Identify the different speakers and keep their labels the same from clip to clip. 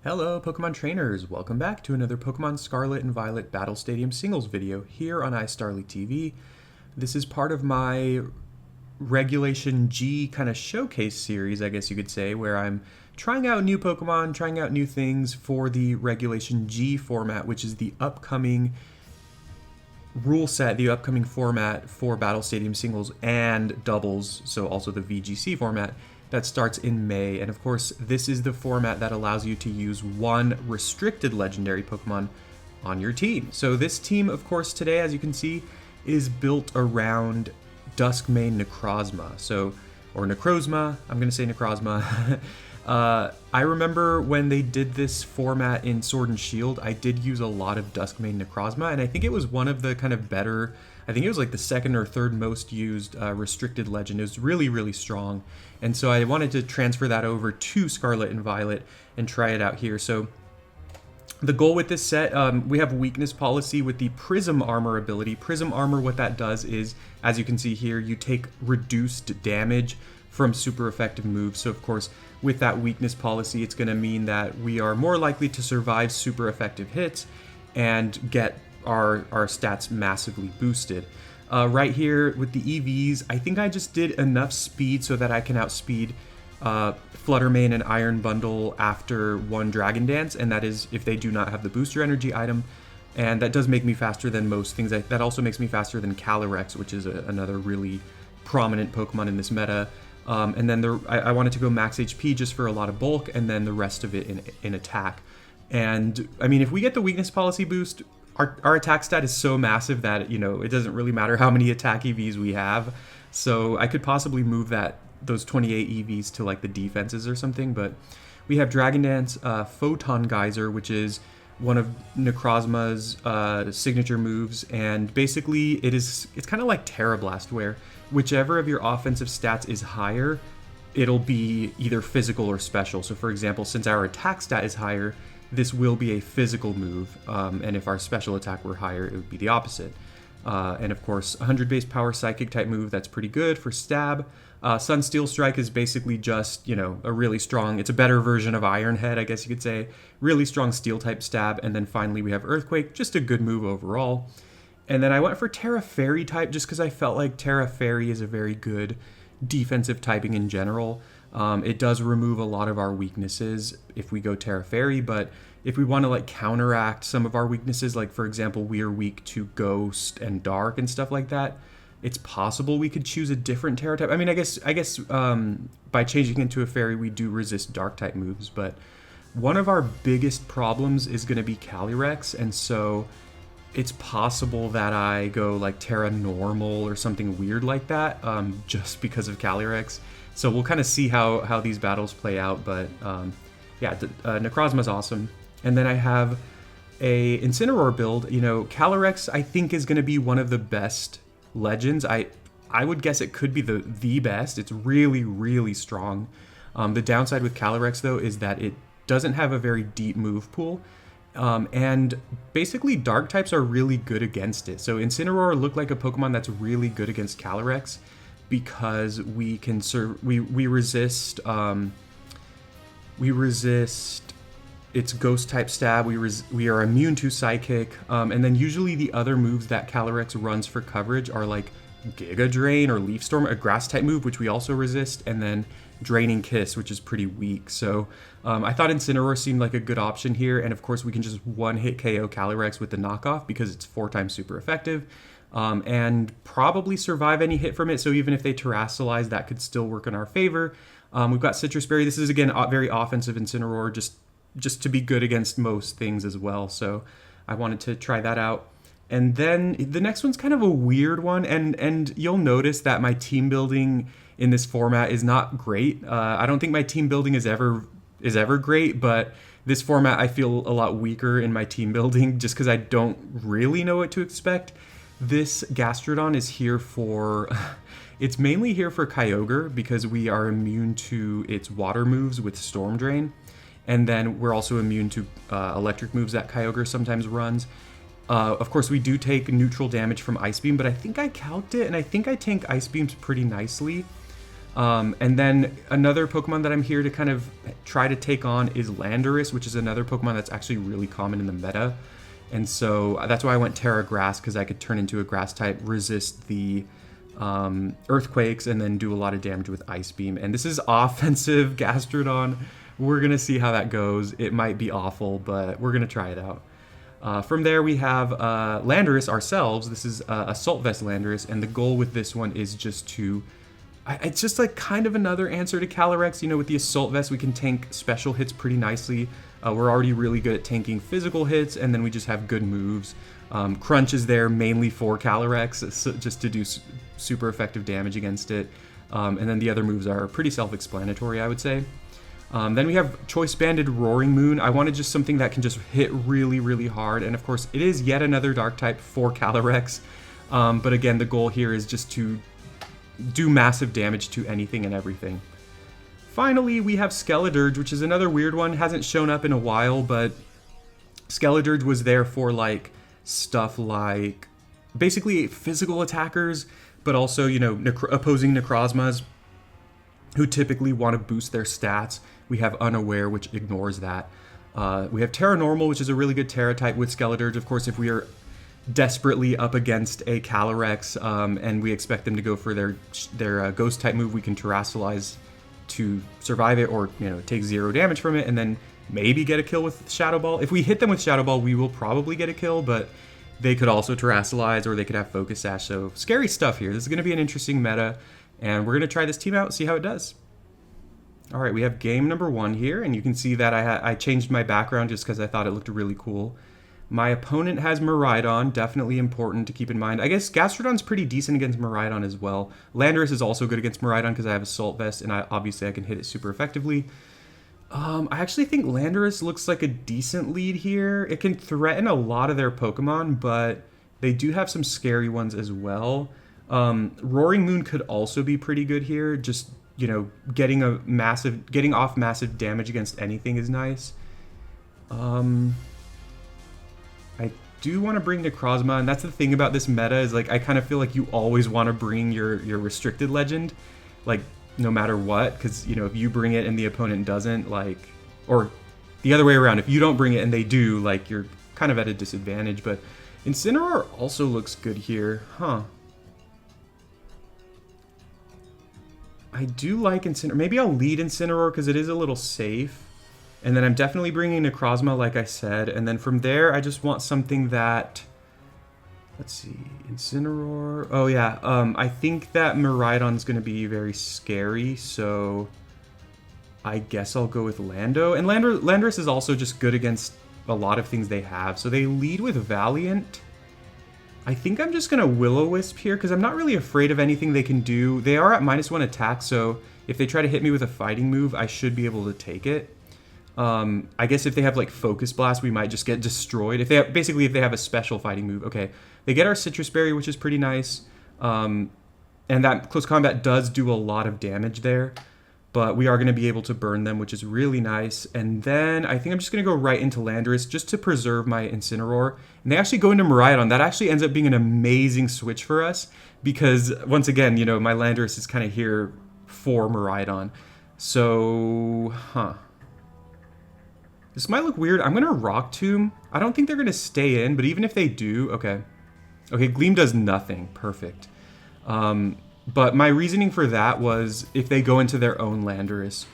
Speaker 1: Hello Pokemon trainers, welcome back to another Pokemon Scarlet and Violet Battle Stadium singles video here on iStarly TV. This is part of my Regulation G kind of showcase series, I guess you could say, where I'm trying out new Pokemon, trying out new things for the Regulation G format, which is the upcoming rule set, the upcoming format for Battle Stadium singles and doubles, so also the VGC format that starts in May. And of course, this is the format that allows you to use one restricted legendary Pokemon on your team. So this team, of course, today, as you can see, is built around Dusk main Necrozma. Or Necrozma, I'm gonna say Necrozma. I remember when they did this format in Sword and Shield, I did use a lot of Dusk main Necrozma, and I think it was one of the kind of better, I think it was like the second or third most used restricted legend. It was really, really strong. And so I wanted to transfer that over to Scarlet and Violet and try it out here. So the goal with this set, we have weakness policy with the Prism Armor ability. Prism Armor, what that does is, as you can see here, you take reduced damage from super effective moves. So of course, with that weakness policy, it's going to mean that we are more likely to survive super effective hits and get our stats massively boosted. Right here with the EVs, I think I just did enough speed so that I can outspeed Fluttermane and Iron Bundle after one Dragon Dance, and that is if they do not have the booster energy item. And that does make me faster than most things. That also makes me faster than Calyrex, which is another really prominent Pokemon in this meta. And then I wanted to go max HP just for a lot of bulk, and then the rest of it in attack. And I mean, if we get the weakness policy boost, our attack stat is so massive that, you know, it doesn't really matter how many attack EVs we have. So I could possibly move those 28 EVs to like the defenses or something. But we have Dragon Dance, Photon Geyser, which is one of Necrozma's signature moves, and basically it's kind of like Terra Blast, where whichever of your offensive stats is higher, it'll be either physical or special. So for example, since our attack stat is higher, this will be a physical move, and if our special attack were higher, it would be the opposite. And of course, 100 base power psychic type move, that's pretty good for stab. Sun Steel Strike is basically just, you know, a really strong, it's a better version of Iron Head, I guess you could say. Really strong steel type stab. And then finally we have Earthquake, just a good move overall. And then I went for Terra Fairy type just because I felt like Terra Fairy is a very good defensive typing in general. It does remove a lot of our weaknesses if we go Terra Fairy, but if we want to like counteract some of our weaknesses, like for example, we are weak to Ghost and Dark and stuff like that, it's possible we could choose a different Terra type. I mean, I guess by changing into a Fairy, we do resist Dark type moves, but one of our biggest problems is going to be Calyrex, and so it's possible that I go like Terra Normal or something weird like that, just because of Calyrex. So we'll kind of see how these battles play out, but yeah, Necrozma's awesome. And then I have a Incineroar build. You know, Calyrex I think is going to be one of the best legends. I would guess it could be the best. It's really, really strong. The downside with Calyrex though is that it doesn't have a very deep move pool. And basically dark types are really good against it. So Incineroar looked like a Pokemon that's really good against Calyrex because we can we resist its ghost type stab. We are immune to psychic, and then usually the other moves that Calyrex runs for coverage are like Giga Drain or Leaf Storm, a grass type move which we also resist, and then Draining Kiss, which is pretty weak. So I thought Incineroar seemed like a good option here, and of course we can just one-hit KO Calyrex with the knockoff because it's 4 times super effective, and probably survive any hit from it. So even if they Terrasilize, that could still work in our favor. We've got Citrus Berry. This is again very offensive Incineroar, just to be good against most things as well. So I wanted to try that out. And then the next one's kind of a weird one, and you'll notice that my team building in this format is not great. I don't think my team building is ever great, but this format I feel a lot weaker in my team building just because I don't really know what to expect. This Gastrodon is here for, it's mainly here for Kyogre because we are immune to its water moves with Storm Drain. And then we're also immune to electric moves that Kyogre sometimes runs. Of course, we do take neutral damage from Ice Beam, but I think I calced it, and I think I tank Ice Beams pretty nicely. And then another Pokemon that I'm here to kind of try to take on is Landorus, which is another Pokemon that's actually really common in the meta. And so that's why I went Terra Grass, because I could turn into a grass type, resist the earthquakes, and then do a lot of damage with Ice Beam. And this is offensive Gastrodon. We're going to see how that goes. It might be awful, but we're going to try it out. From there, we have Landorus ourselves. This is Assault Vest Landorus, and the goal with this one is just to... it's just like kind of another answer to Calyrex. You know, with the Assault Vest, we can tank special hits pretty nicely. We're already really good at tanking physical hits, and then we just have good moves. Crunch is there mainly for Calyrex, so just to do super effective damage against it. And then the other moves are pretty self-explanatory, I would say. Then we have Choice Banded Roaring Moon. I wanted just something that can just hit really, really hard. And of course, it is yet another Dark type for Calyrex. But again, the goal here is just to do massive damage to anything and everything. Finally, we have Skeledirge, which is another weird one. Hasn't shown up in a while, but Skeledirge was there for like stuff like basically physical attackers, but also, you know, opposing Necrozmas who typically want to boost their stats. We have Unaware, which ignores that. We have Terra Normal, which is a really good Terra type with Skeledirge. Of course, if we are desperately up against a Calyrex and we expect them to go for their Ghost type move, we can Terrasilize to survive it, or, you know, take 0 damage from it, and then maybe get a kill with Shadow Ball. If we hit them with Shadow Ball, we will probably get a kill, but they could also Terrasilize, or they could have Focus Sash. So scary stuff here. This is going to be an interesting meta, and we're going to try this team out, see how it does. All right, we have game number 1 here, and you can see that I changed my background just because I thought it looked really cool. My opponent has Miraidon, definitely important to keep in mind. I guess Gastrodon's pretty decent against Miraidon as well. Landorus is also good against Miraidon because I have Assault Vest, and obviously I can hit it super effectively. I actually think Landorus looks like a decent lead here. It can threaten a lot of their Pokemon, but they do have some scary ones as well. Roaring Moon could also be pretty good here. Just, you know, getting off massive damage against anything is nice. I do want to bring Necrozma, and that's the thing about this meta is, like, I kind of feel like you always want to bring your restricted legend, like, no matter what, because, you know, if you bring it and the opponent doesn't, like, or the other way around, if you don't bring it and they do, like, you're kind of at a disadvantage. But Incineroar also looks good here, huh? I do like Incineroar. Maybe I'll lead Incineroar because it is a little safe. And then I'm definitely bringing Necrozma, like I said. And then from there, I just want something that... Let's see. Incineroar... Oh, yeah. I think that Miraidon's going to be very scary, so... I guess I'll go with Lando. And Landorus is also just good against a lot of things they have. So they lead with Valiant. I think I'm just going to Will-O-Wisp here, because I'm not really afraid of anything they can do. They are at -1 attack, so if they try to hit me with a fighting move, I should be able to take it. I guess if they have like Focus Blast, we might just get destroyed. If they have, basically, if they have a special fighting move. Okay, they get our Citrus Berry, which is pretty nice. And that close combat does do a lot of damage there. But we are going to be able to burn them, which is really nice. And then I think I'm just going to go right into Landorus just to preserve my Incineroar. And they actually go into Miraidon. That actually ends up being an amazing switch for us. Because, once again, you know, my Landorus is kind of here for Miraidon. So, this might look weird. I'm going to Rock Tomb. I don't think they're going to stay in, but even if they do... Okay. Okay, Gleam does nothing. Perfect. But my reasoning for that was if they go into their own Landorus.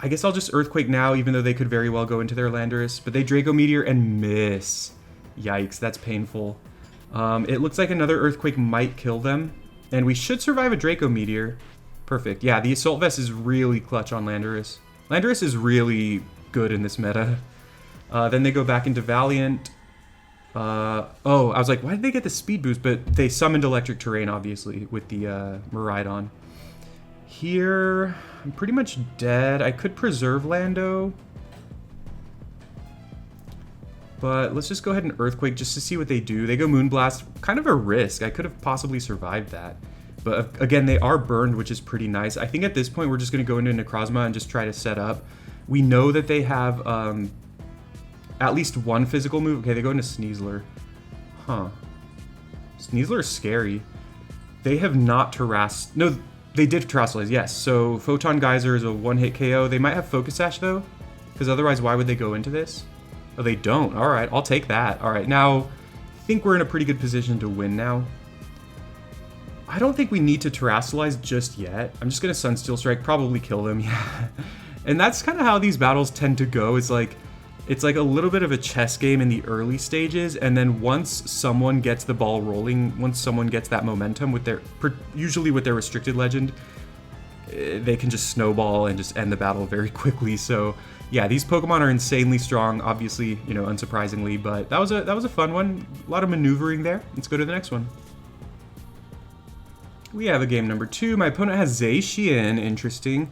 Speaker 1: I guess I'll just Earthquake now, even though they could very well go into their Landorus. But they Draco Meteor and miss. Yikes, that's painful. It looks like another Earthquake might kill them. And we should survive a Draco Meteor. Perfect. Yeah, the Assault Vest is really clutch on Landorus. Landorus is really good in this meta. Then they go back into Valiant. Oh, I was like, why did they get the speed boost? But they summoned Electric Terrain, obviously, with the Miraidon. Here, I'm pretty much dead. I could preserve Lando. But let's just go ahead and Earthquake just to see what they do. They go Moonblast. Kind of a risk. I could have possibly survived that. But again, they are burned, which is pretty nice. I think at this point, we're just going to go into Necrozma and just try to set up. We know that they have at least one physical move. Okay, they go into Sneasler. Huh. Sneasler is scary. They have not No, They did Terrasilize, yes. So Photon Geyser is a one-hit KO. They might have Focus Sash, though, because otherwise why would they go into this? Oh, they don't. All right, I'll take that. All right, now I think we're in a pretty good position to win now. I don't think we need to Terrasilize just yet. I'm just going to Sunsteel Strike, probably kill them, yeah. And that's kind of how these battles tend to go. It's like a little bit of a chess game in the early stages, and then once someone gets the ball rolling, once someone gets that momentum with their, usually with their restricted legend, they can just snowball and just end the battle very quickly. So yeah, these Pokemon are insanely strong, obviously, you know, unsurprisingly, but that was a fun one. A lot of maneuvering there. Let's go to the next one. We have a game number 2. My opponent has Zacian, interesting.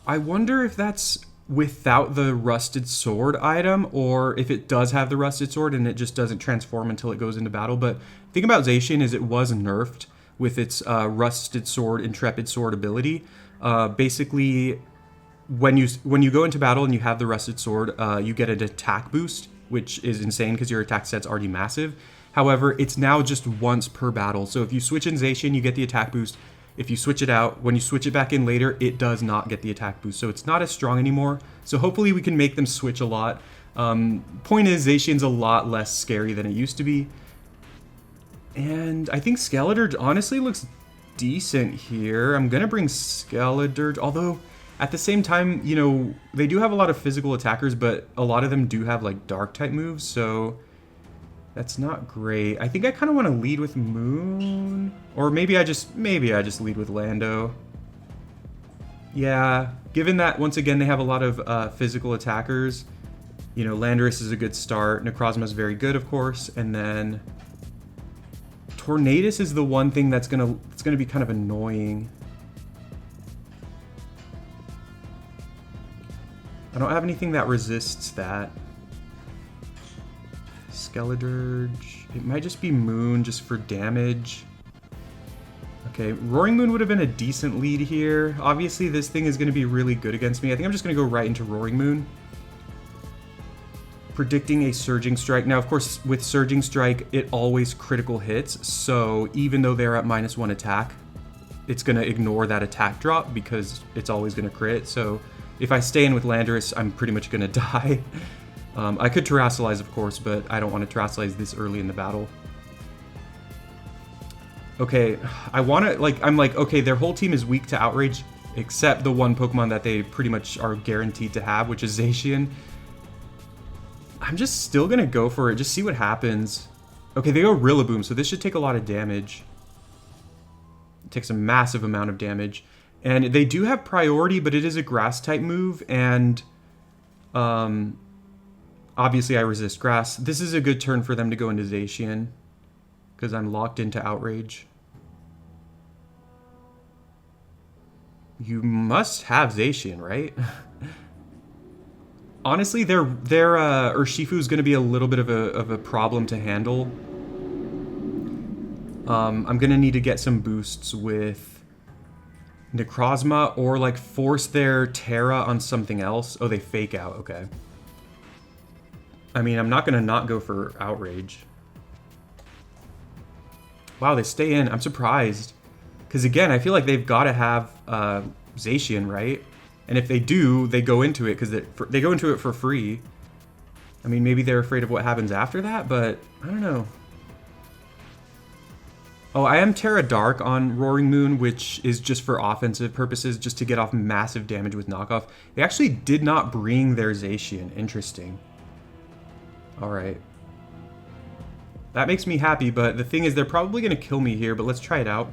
Speaker 1: I wonder if that's without the Rusted Sword item, or if it does have the Rusted Sword and it just doesn't transform until it goes into battle. But the thing about Zacian is it was nerfed with its Rusted Sword, Intrepid Sword ability. Basically, when you go into battle and you have the Rusted Sword, you get an attack boost, which is insane because your attack set's already massive. However, it's now just once per battle. So if you switch in Zacian, you get the attack boost. If you switch it out, when you switch it back in later, it does not get the attack boost. So it's not as strong anymore. So hopefully we can make them switch a lot. Point is, Zacian's a lot less scary than it used to be. And I think Skeledirge honestly looks decent here. I'm going to bring Skeledirge, although at the same time, you know, they do have a lot of physical attackers, but a lot of them do have like dark type moves, so that's not great. I think I kind of want to lead with Moon, or maybe I just lead with Lando. Yeah, given that once again they have a lot of physical attackers, you know, Landorus is a good start. Necrozma is very good, of course, and then Tornadus is the one thing that's gonna be kind of annoying. I don't have anything that resists that. Skeledirge. It might just be Moon just for damage. Okay, Roaring Moon would have been a decent lead here. Obviously, this thing is going to be really good against me. I think I'm just going to go right into Roaring Moon. Predicting a Surging Strike. Now, of course, with Surging Strike, it always critical hits. So even though they're at -1 attack, it's going to ignore that attack drop because it's always going to crit. So if I stay in with Landorus, I'm pretty much going to die. I could Terrasilize, of course, but I don't want to Terrasilize this early in the battle. Okay, I want to, like, I'm like, okay, their whole team is weak to Outrage, except the one Pokemon that they pretty much are guaranteed to have, which is Zacian. I'm just still going to go for it, just see what happens. Okay, they go Rillaboom, so this should take a lot of damage. It takes a massive amount of damage. And they do have priority, but it is a grass-type move, and obviously I resist grass. This is a good turn for them to go into Zacian, because I'm locked into Outrage. You must have Zacian, right? Honestly, their Urshifu is going to be a little bit of a problem to handle. I'm going to need to get some boosts with Necrozma, or like force their Terra on something else. Oh, they fake out, okay. I mean, I'm not going to not go for Outrage. Wow, they stay in. I'm surprised. Because again, I feel like they've got to have Zacian, right? And if they do, they go into it because they go into it for free. I mean, maybe they're afraid of what happens after that, but I don't know. Oh, I am Terra Dark on Roaring Moon, which is just for offensive purposes, just to get off massive damage with knockoff. They actually did not bring their Zacian. Interesting. Alright. That makes me happy, but the thing is, they're probably going to kill me here, but let's try it out.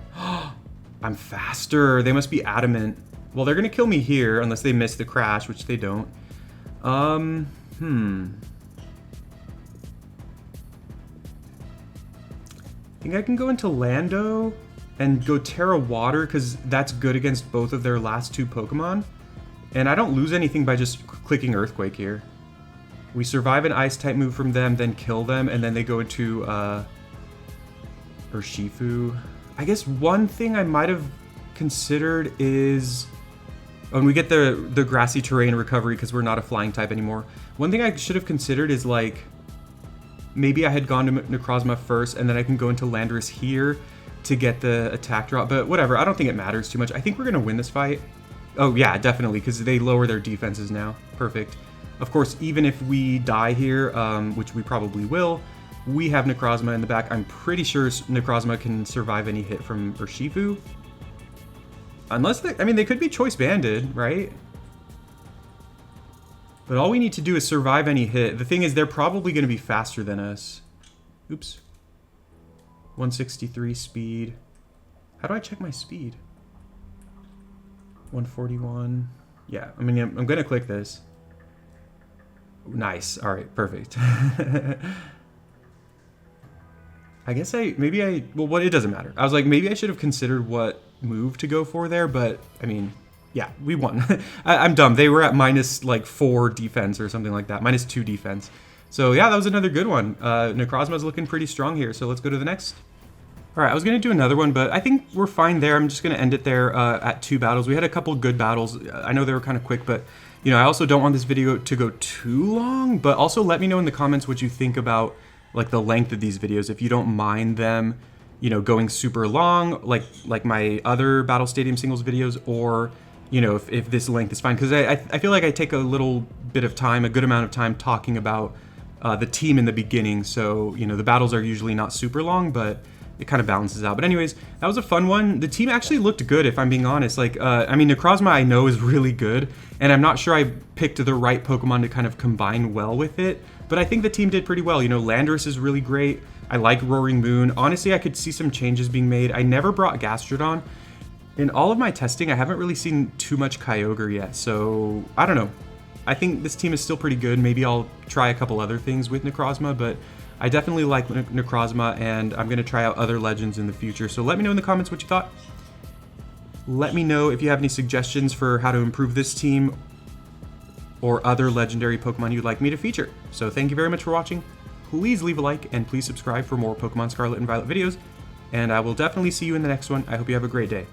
Speaker 1: I'm faster. They must be adamant. Well, they're going to kill me here, unless they miss the crash, which they don't. I think I can go into Lando and go Terra Water, because that's good against both of their last two Pokemon. And I don't lose anything by just clicking Earthquake here. We survive an Ice-type move from them, then kill them, and then they go into Urshifu. I guess one thing I might have considered is... when we get the grassy terrain recovery, because we're not a flying type anymore. One thing I should have considered is, like, maybe I had gone to Necrozma first, and then I can go into Landorus here to get the attack drop, but whatever. I don't think it matters too much. I think we're going to win this fight. Oh, yeah, definitely, because they lower their defenses now. Perfect. Of course, even if we die here, which we probably will, we have Necrozma in the back. I'm pretty sure Necrozma can survive any hit from Urshifu. Unless, I mean, they could be choice banded, right? But all we need to do is survive any hit. The thing is, they're probably going to be faster than us. Oops. 163 speed. How do I check my speed? 141. Yeah, I mean, I'm going to click this. Nice. All right, perfect. I guess well, it doesn't matter. I was like, maybe I should have considered what move to go for there, but I mean, yeah, we won. I'm dumb. They were at -4 defense or something like that, -2 defense. So yeah, that was another good one. Necrozma's looking pretty strong here, so let's go to the next. All right, I was going to do another one, but I think we're fine there. I'm just going to end it there at 2 battles. We had a couple good battles. I know they were kind of quick, but you know, I also don't want this video to go too long, but also let me know in the comments what you think about like the length of these videos. If you don't mind them, you know, going super long, like my other Battle Stadium singles videos, or, you know, if this length is fine. Because I feel like I take a little bit of time, a good amount of time talking about the team in the beginning. So, you know, the battles are usually not super long, but it kind of balances out. But anyways, that was a fun one. The team actually looked good, if I'm being honest. Like, I mean, Necrozma I know is really good, and I'm not sure I picked the right Pokemon to kind of combine well with it, but I think the team did pretty well. You know, Landorus is really great. I like Roaring Moon. Honestly, I could see some changes being made. I never brought Gastrodon. In all of my testing, I haven't really seen too much Kyogre yet, so I don't know. I think this team is still pretty good. Maybe I'll try a couple other things with Necrozma, but I definitely like Necrozma, and I'm going to try out other legends in the future. So let me know in the comments what you thought. Let me know if you have any suggestions for how to improve this team or other legendary Pokemon you'd like me to feature. So thank you very much for watching. Please leave a like, and please subscribe for more Pokemon Scarlet and Violet videos. And I will definitely see you in the next one. I hope you have a great day.